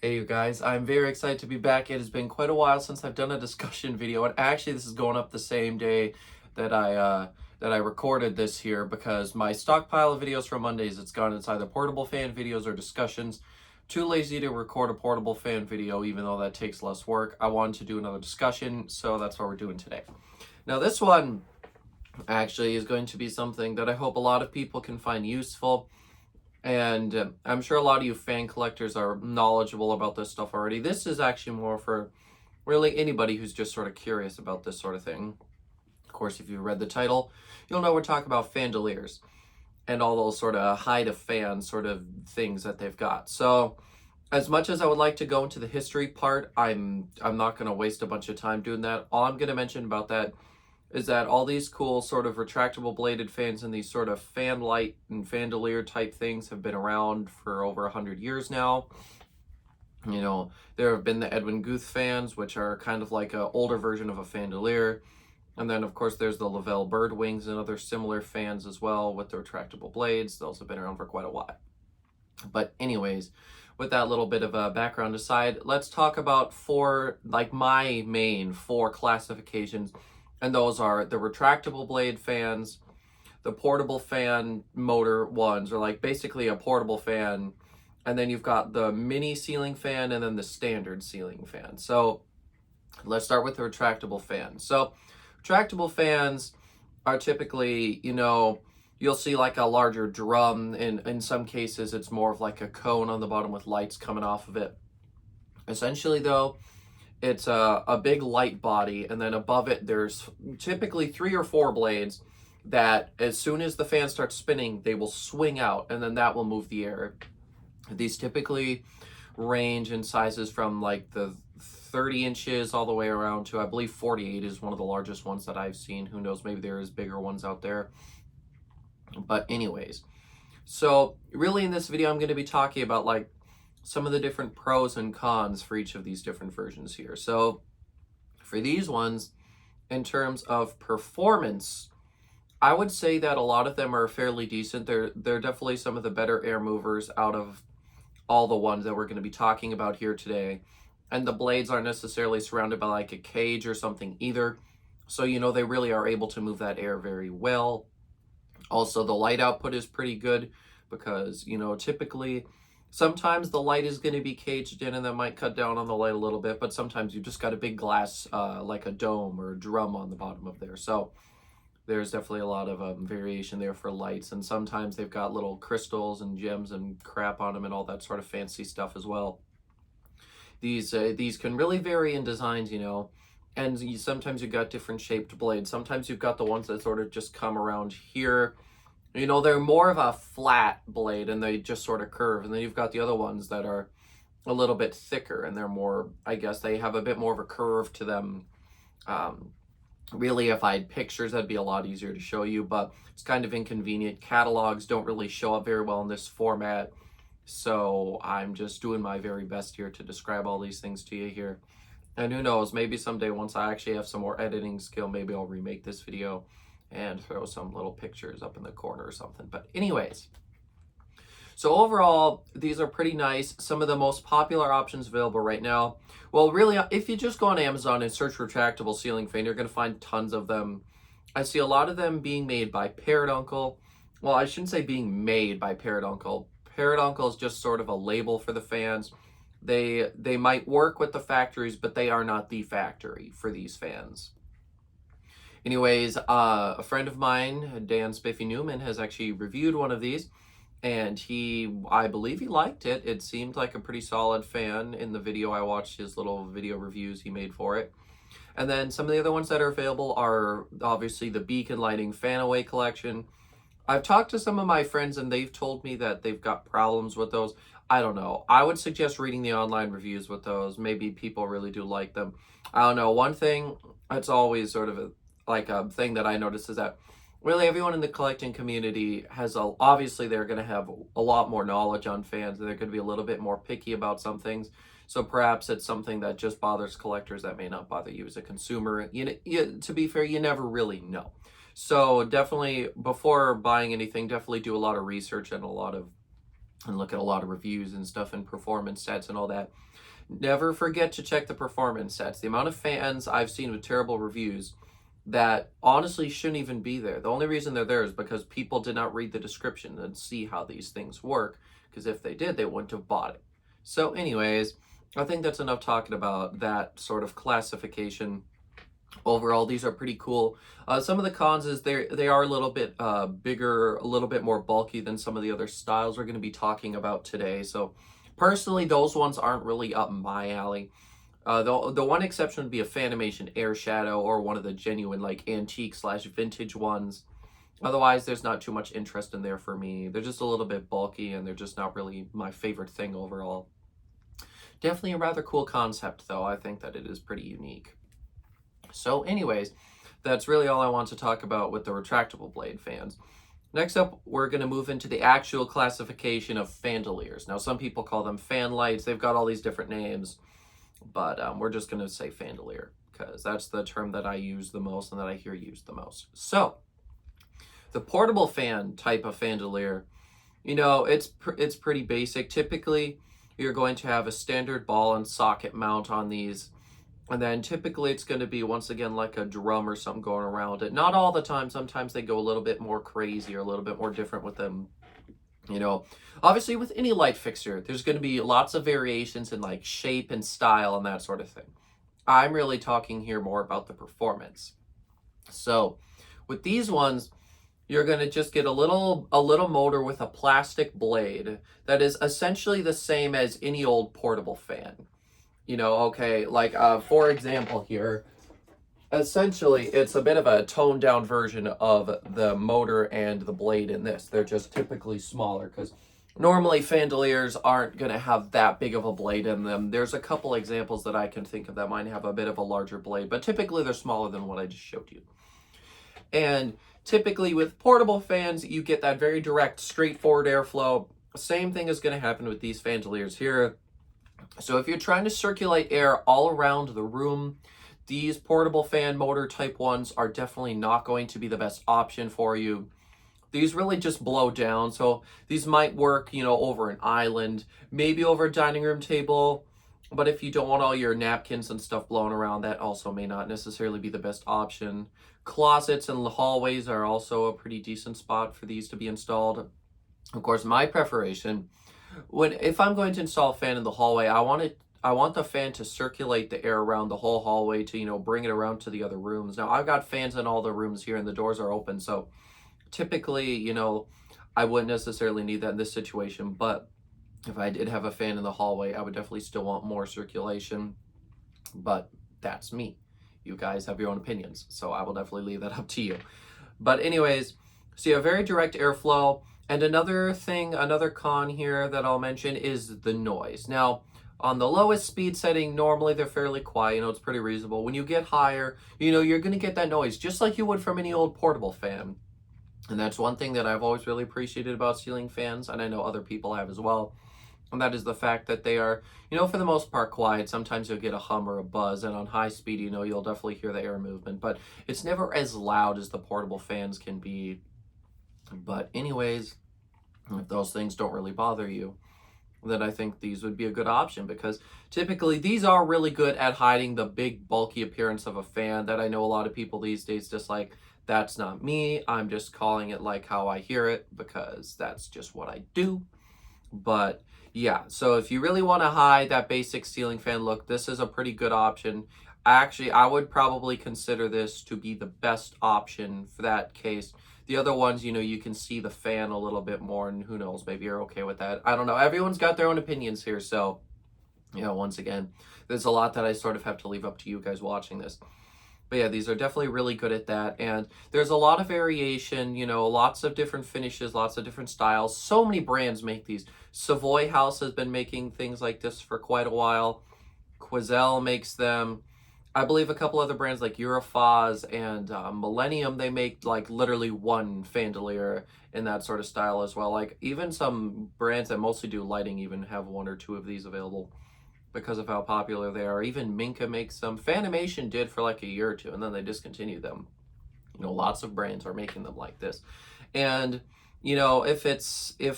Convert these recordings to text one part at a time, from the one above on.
Hey you guys, I'm very excited to be back. It has been quite a while since I've done a discussion video, and actually this is going up the same day that I recorded this here because my stockpile of videos from Mondays, it's gone. It's either portable fan videos or discussions. Too lazy to record a portable fan video, even though that takes less work. I wanted to do another discussion, so that's what we're doing today. Now this one actually is going to be something that I hope a lot of people can find useful. And I'm sure a lot of you fan collectors are knowledgeable about this stuff already. This is actually more for really anybody who's just sort of curious about this sort of thing. Of course, if you read the title, you'll know we're talking about Fandeliers and all those sort of hide-a-fan sort of things that they've got. So as much as I would like to go into the history part, I'm not going to waste a bunch of time doing that. All I'm going to mention about that is that all these cool sort of retractable bladed fans and these sort of fan light and fandelier type things have been around for over 100 years now. You know, there have been the Edwin Guth fans, which are kind of like an older version of a fandelier. And then, of course, there's the Lavelle bird wings and other similar fans as well with the retractable blades. Those have been around for quite a while. But anyways, with that little bit of a background aside, let's talk about my main four classifications. And those are the retractable blade fans, the portable fan motor ones, or like basically a portable fan. And then you've got the mini ceiling fan and then the standard ceiling fan. So let's start with the retractable fan. So retractable fans are typically, you'll see like a larger drum. In some cases, it's more of like a cone on the bottom with lights coming off of it. Essentially, though, it's a big light body, and then above it there's typically 3 or 4 blades that as soon as the fan starts spinning, they will swing out, and then that will move the air. These typically range in sizes from like the 30 inches all the way around to, I believe, 48 is one of the largest ones that I've seen. Who knows, maybe there is bigger ones out there. But anyways, so really in this video I'm going to be talking about like some of the different pros and cons for each of these different versions here. So for these ones, in terms of performance, I would say that a lot of them are fairly decent. They're definitely some of the better air movers out of all the ones that we're going to be talking about here today. And the blades aren't necessarily surrounded by like a cage or something either. So, they really are able to move that air very well. Also, the light output is pretty good because, typically sometimes the light is going to be caged in and that might cut down on the light a little bit, but sometimes you've just got a big glass like a dome or a drum on the bottom of there. So there's definitely a lot of variation there for lights, and sometimes they've got little crystals and gems and crap on them and all that sort of fancy stuff as well. These can really vary in designs, and sometimes you've got different shaped blades. Sometimes you've got the ones that sort of just come around here. They're more of a flat blade and they just sort of curve. And then you've got the other ones that are a little bit thicker and they're more, I guess they have a bit more of a curve to them. Really, if I had pictures, that'd be a lot easier to show you, but it's kind of inconvenient. Catalogs don't really show up very well in this format. So I'm just doing my very best here to describe all these things to you here. And who knows, maybe someday once I actually have some more editing skill, maybe I'll remake this video and throw some little pictures up in the corner or something. But anyways, so overall, these are pretty nice. Some of the most popular options available right now. Well, really, if you just go on Amazon and search retractable ceiling fan, you're going to find tons of them. I see a lot of them being made by Parrot Uncle. Well, I shouldn't say being made by Parrot Uncle. Parrot Uncle is just sort of a label for the fans. They might work with the factories, but they are not the factory for these fans. Anyways, a friend of mine, Dan Spiffy Newman, has actually reviewed one of these, and I believe he liked it. It seemed like a pretty solid fan in the video. I watched his little video reviews he made for it. And then some of the other ones that are available are obviously the Beacon Lighting Fan Away collection. I've talked to some of my friends and they've told me that they've got problems with those. I don't know. I would suggest reading the online reviews with those. Maybe people really do like them. I don't know. One thing that's always sort of a thing that I noticed is that really everyone in the collecting community obviously they're going to have a lot more knowledge on fans, and they're going to be a little bit more picky about some things. So perhaps it's something that just bothers collectors that may not bother you as a consumer. To be fair, you never really know. So definitely, before buying anything, definitely do a lot of research and a lot of and look at a lot of reviews and stuff and performance stats and all that. Never forget to check the performance stats. The amount of fans I've seen with terrible reviews that honestly shouldn't even be there. The only reason they're there is because people did not read the description and see how these things work, because if they did, they wouldn't have bought it. So anyways, I think that's enough talking about that sort of classification. Overall, these are pretty cool. Some of the cons is they are a little bit bigger, a little bit more bulky than some of the other styles we're going to be talking about today. So personally, those ones aren't really up my alley. The one exception would be a Fanimation Air Shadow or one of the genuine like antique slash vintage ones. Otherwise, there's not too much interest in there for me. They're just a little bit bulky and they're just not really my favorite thing overall. Definitely a rather cool concept though. I think that it is pretty unique. So anyways, that's really all I want to talk about with the retractable blade fans. Next up, we're going to move into the actual classification of Fandeliers. Now, some people call them fan lights. They've got all these different names, but we're just going to say Fandelier because that's the term that I use the most and that I hear used the most. So, the portable fan type of Fandelier, you know, it's pretty basic. Typically, you're going to have a standard ball and socket mount on these. And then typically it's going to be, once again, like a drum or something going around it. Not all the time. Sometimes they go a little bit more crazy or a little bit more different with them. You know, obviously with any light fixture, there's going to be lots of variations in like shape and style and that sort of thing. I'm really talking here more about the performance. So with these ones, you're going to just get a little motor with a plastic blade that is essentially the same as any old portable fan. You know, okay, like for example here, essentially it's a bit of a toned down version of the motor and the blade in this. They're just typically smaller because normally Fandeliers aren't going to have that big of a blade in them. There's a couple examples that I can think of that might have a bit of a larger blade, but typically they're smaller than what I just showed you. And typically with portable fans, you get that very direct, straightforward airflow. Same thing is going to happen with these Fandeliers here. So if you're trying to circulate air all around the room, these portable fan motor type ones are definitely not going to be the best option for you. These really just blow down. So these might work, you know, over an island, maybe over a dining room table. But if you don't want all your napkins and stuff blowing around, that also may not necessarily be the best option. Closets and hallways are also a pretty decent spot for these to be installed. Of course, my preparation, if I'm going to install a fan in the hallway, I want the fan to circulate the air around the whole hallway to, you know, bring it around to the other rooms. Now, I've got fans in all the rooms here and the doors are open, so typically, you know, I wouldn't necessarily need that in this situation, but if I did have a fan in the hallway, I would definitely still want more circulation, but that's me. You guys have your own opinions, so I will definitely leave that up to you. But anyways, so you have very direct airflow. And another thing, another con here that I'll mention is the noise. Now, on the lowest speed setting, normally they're fairly quiet, you know, it's pretty reasonable. When you get higher, you know, you're going to get that noise just like you would from any old portable fan. And that's one thing that I've always really appreciated about ceiling fans, and I know other people have as well. And that is the fact that they are, you know, for the most part quiet. Sometimes you'll get a hum or a buzz, and on high speed, you know, you'll definitely hear the air movement, but it's never as loud as the portable fans can be. But anyways, if those things don't really bother you, then I think these would be a good option, because typically these are really good at hiding the big bulky appearance of a fan that I know a lot of people these days just like. That's not me. I'm just calling it like how I hear it because that's just what I do. But yeah, so if you really want to hide that basic ceiling fan look, this is a pretty good option. Actually, I would probably consider this to be the best option for that case. The other ones, you know, you can see the fan a little bit more, and who knows, maybe you're okay with that. I don't know. Everyone's got their own opinions here, so, you know, once again, there's a lot that I sort of have to leave up to you guys watching this. But yeah, these are definitely really good at that. And there's a lot of variation, you know, lots of different finishes, lots of different styles. So many brands make these. Savoy House has been making things like this for quite a while. Quoizel makes them. I believe a couple other brands like Eurofaz and Millennium, they make like literally one Fandelier in that sort of style as well. Like even some brands that mostly do lighting even have one or two of these available because of how popular they are. Even Minka makes them. Fanimation did for like a year or two, and then they discontinued them. You know, lots of brands are making them like this. And you know, if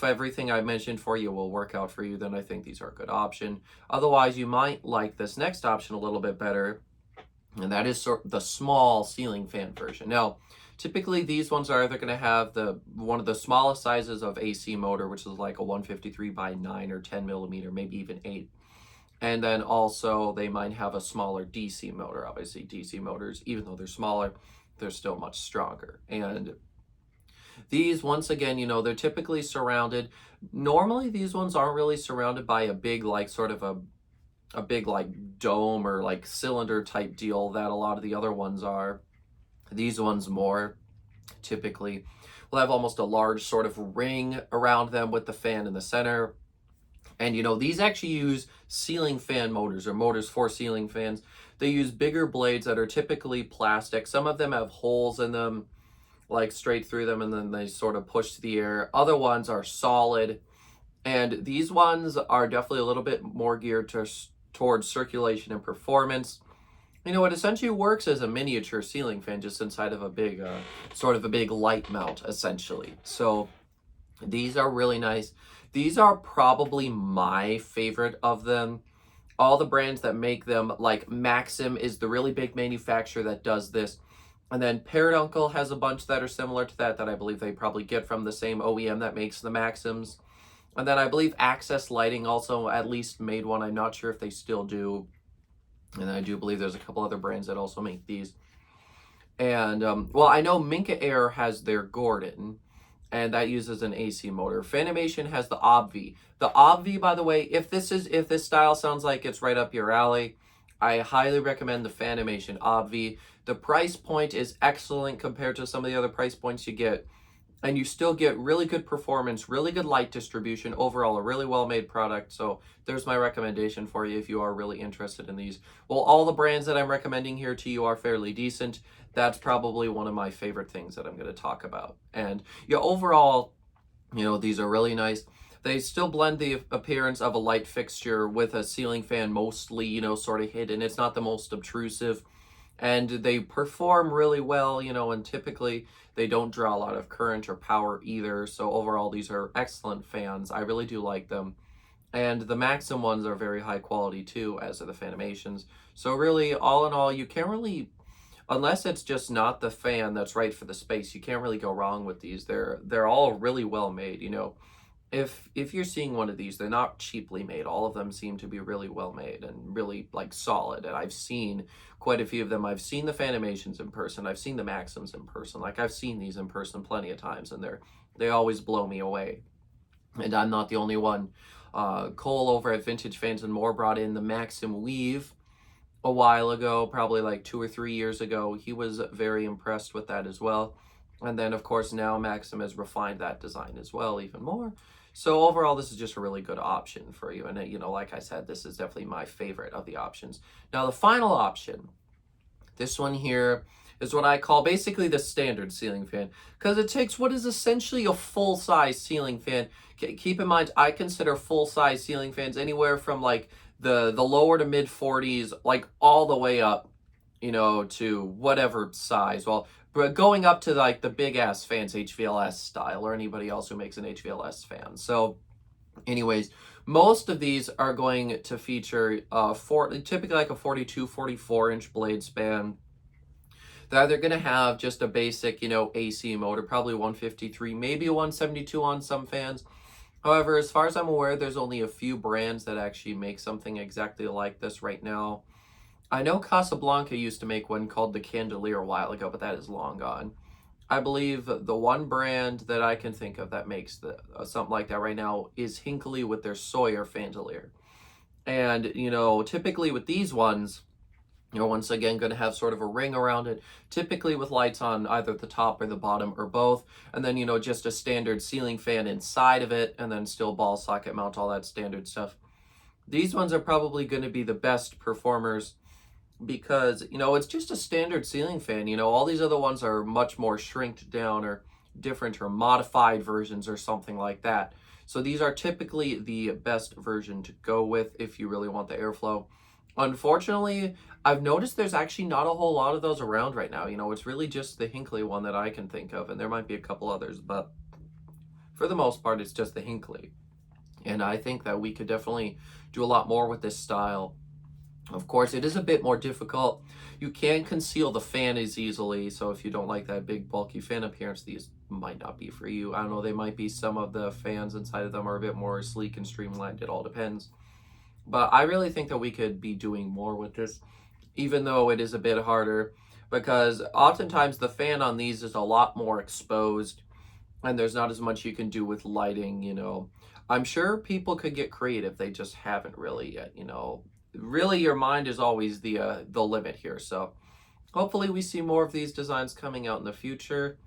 everything I mentioned for you will work out for you, then I think these are a good option. Otherwise, you might like this next option a little bit better, and that is the small ceiling fan version. Now, typically these ones are either going to have the one of the smallest sizes of AC motor, which is like a 153 by 9 or 10 millimeter, maybe even 8. And then also they might have a smaller DC motor. Obviously, DC motors, even though they're smaller, they're still much stronger. And these, once again, you know, they're typically surrounded. Normally, these ones aren't really surrounded by a big, like, sort of a big, like, dome or, like, cylinder type deal that a lot of the other ones are. These ones more typically will have almost a large sort of ring around them with the fan in the center. And, you know, these actually use ceiling fan motors, or motors for ceiling fans. They use bigger blades that are typically plastic. Some of them have holes in them, like straight through them, and then they sort of push to the air. Other ones are solid, and these ones are definitely a little bit more geared towards circulation and performance. You know, it essentially works as a miniature ceiling fan just inside of a big, sort of a big light mount, essentially. So these are really nice. These are probably my favorite of them. All the brands that make them, like Maxim is the really big manufacturer that does this. And then Paraduncle has a bunch that are similar to that I believe they probably get from the same OEM that makes the Maxims. And then I believe Access Lighting also at least made one. I'm not sure if they still do. And I do believe there's a couple other brands that also make these. And, well, I know Minka Air has their Gordon, and that uses an AC motor. Fanimation has the Obvi. The Obvi, by the way, if this style sounds like it's right up your alley, I highly recommend the Fanimation Obvi. The price point is excellent compared to some of the other price points you get, and you still get really good performance, really good light distribution, overall a really well-made product. So there's my recommendation for you if you are really interested in these. Well, all the brands that I'm recommending here to you are fairly decent. That's probably one of my favorite things that I'm going to talk about. And yeah, overall, you know, these are really nice. They still blend the appearance of a light fixture with a ceiling fan mostly, you know, sort of hidden. It's not the most obtrusive. And they perform really well, you know, and typically they don't draw a lot of current or power either. So overall, these are excellent fans. I really do like them. And the Maxim ones are very high quality too, as are the Fanimations. So really, all in all, you can't really, unless it's just not the fan that's right for the space, you can't really go wrong with these. They're all really well made, you know. If you're seeing one of these, they're not cheaply made. All of them seem to be really well made and really like solid. And I've seen quite a few of them. I've seen the Fanimations in person. I've seen the Maxims in person. Like I've seen these in person plenty of times, and they always blow me away. And I'm not the only one. Cole over at Vintage Fans and More brought in the Maxim Weave a while ago, probably like 2 or 3 years ago. He was very impressed with that as well. And then, of course, now Maxim has refined that design as well, even more. So overall, this is just a really good option for you. And, you know, like I said, this is definitely my favorite of the options. Now, the final option, this one here, is what I call basically the standard ceiling fan, because it takes what is essentially a full-size ceiling fan. Keep in mind, I consider full-size ceiling fans anywhere from like the lower to mid 40s, like all the way up, you know, to whatever size. Well, but going up to like the big ass fans, HVLS style, or anybody else who makes an HVLS fan. So anyways, most of these are going to feature typically like a 42, 44 inch blade span. They're either going to have just a basic, you know, AC motor, probably 153, maybe a 172 on some fans. However, as far as I'm aware, there's only a few brands that actually make something exactly like this right now. I know Casablanca used to make one called the Fandeliers a while ago, but that is long gone. I believe the one brand that I can think of that makes something like that right now is Hinckley with their Sawyer Fandelier. And, you know, typically with these ones, you're once again going to have sort of a ring around it, typically with lights on either the top or the bottom or both. And then, you know, just a standard ceiling fan inside of it, and then still ball socket mount, all that standard stuff. These ones are probably going to be the best performers because, you know, it's just a standard ceiling fan. You know, all these other ones are much more shrinked down or different or modified versions or something like that. So these are typically the best version to go with if you really want the airflow. Unfortunately, I've noticed there's actually not a whole lot of those around right now. You know, it's really just the Hinckley one that I can think of, and there might be a couple others, but for the most part, it's just the Hinckley. And I think that we could definitely do a lot more with this style. Of course, it is a bit more difficult. You can conceal the fan as easily, so if you don't like that big bulky fan appearance, these might not be for you. I don't know, they might be, some of the fans inside of them are a bit more sleek and streamlined. It all depends. But I really think that we could be doing more with this, even though it is a bit harder, because oftentimes the fan on these is a lot more exposed and there's not as much you can do with lighting, you know. I'm sure people could get creative, they just haven't really yet, you know. Really, your mind is always the limit here. So hopefully we see more of these designs coming out in the future.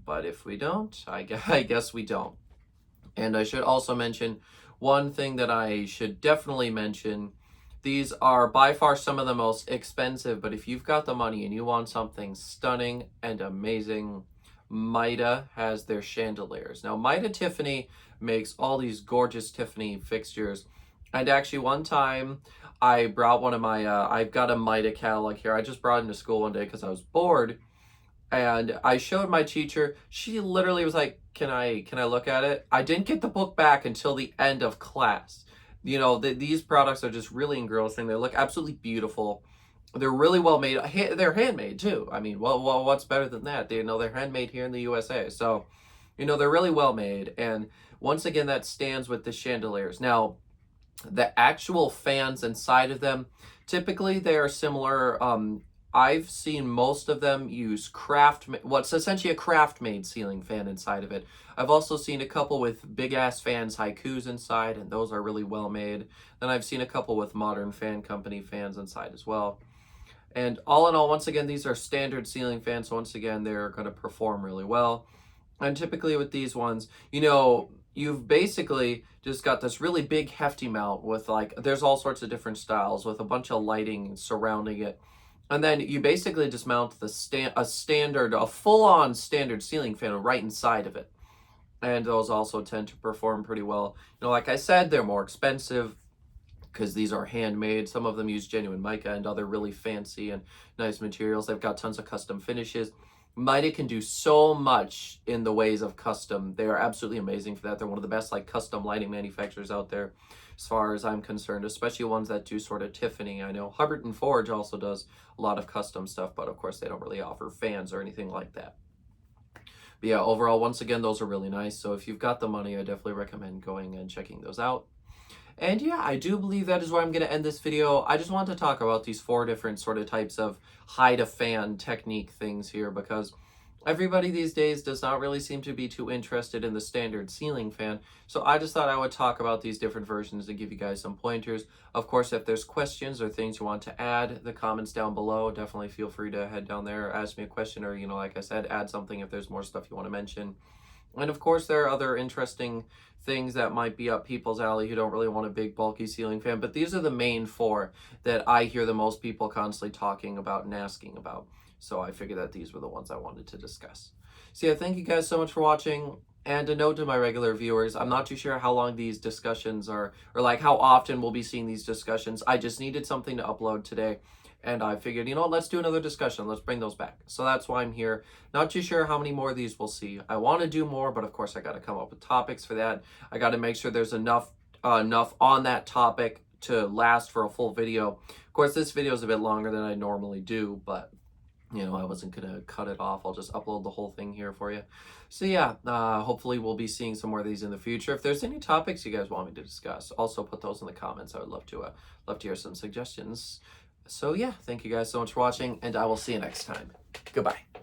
But if we don't, I guess we don't. And I should also mention one thing that I should definitely mention. These are by far some of the most expensive, but if you've got the money and you want something stunning and amazing, Mida has their chandeliers. Now, Mida Tiffany makes all these gorgeous Tiffany fixtures. And actually, one time I brought one of my, I've got a Mida catalog here. I just brought it into school one day because I was bored. And I showed my teacher. She literally was like, can I look at it? I didn't get the book back until the end of class. You know, these products are just really engrossing. They look absolutely beautiful. They're really well made. They're handmade too. I mean, well, what's better than that? They, you know, they're handmade here in the USA. So, you know, they're really well made. And once again, that stands with the chandeliers. Now, the actual fans inside of them, typically they are similar. I've seen most of them use what's essentially a craft-made ceiling fan inside of it. I've also seen a couple with big-ass fans, haikus inside, and those are really well made. Then I've seen a couple with Modern Fan Company fans inside as well. And all in all, once again, these are standard ceiling fans. So once again, they're going to perform really well. And typically with these ones, you know, you've basically just got this really big hefty mount with like, there's all sorts of different styles with a bunch of lighting surrounding it. And then you basically just mount a full-on standard ceiling fan right inside of it. And those also tend to perform pretty well. You know, like I said, they're more expensive because these are handmade. Some of them use genuine mica and other really fancy and nice materials. They've got tons of custom finishes. Mida can do so much in the ways of custom. They are absolutely amazing for that. They're one of the best like custom lighting manufacturers out there as far as I'm concerned, especially ones that do sort of Tiffany. I know Hubbard and Forge also does a lot of custom stuff, but of course they don't really offer fans or anything like that. But yeah, overall, once again, those are really nice. So if you've got the money, I definitely recommend going and checking those out. And yeah, I do believe that is where I'm going to end this video. I just want to talk about these 4 different sort of types of hide-a-fan technique things here, because everybody these days does not really seem to be too interested in the standard ceiling fan. So I just thought I would talk about these different versions and give you guys some pointers. Of course, if there's questions or things you want to add, the comments down below, definitely feel free to head down there, ask me a question, or, you know, like I said, add something if there's more stuff you want to mention. And of course, there are other interesting things that might be up people's alley who don't really want a big, bulky ceiling fan. But these are the main 4 that I hear the most people constantly talking about and asking about. So I figured that these were the ones I wanted to discuss. So yeah, thank you guys so much for watching. And a note to my regular viewers, I'm not too sure how long these discussions are, or like how often we'll be seeing these discussions. I just needed something to upload today. And I figured, you know, let's do another discussion. Let's bring those back. So that's why I'm here. Not too sure how many more of these we'll see. I want to do more, but of course I got to come up with topics for that. I got to make sure there's enough on that topic to last for a full video. Of course, this video is a bit longer than I normally do, but you know, I wasn't going to cut it off. I'll just upload the whole thing here for you. So yeah, hopefully we'll be seeing some more of these in the future. If there's any topics you guys want me to discuss, also put those in the comments. I would love to hear some suggestions. So yeah, thank you guys so much for watching, and I will see you next time. Goodbye.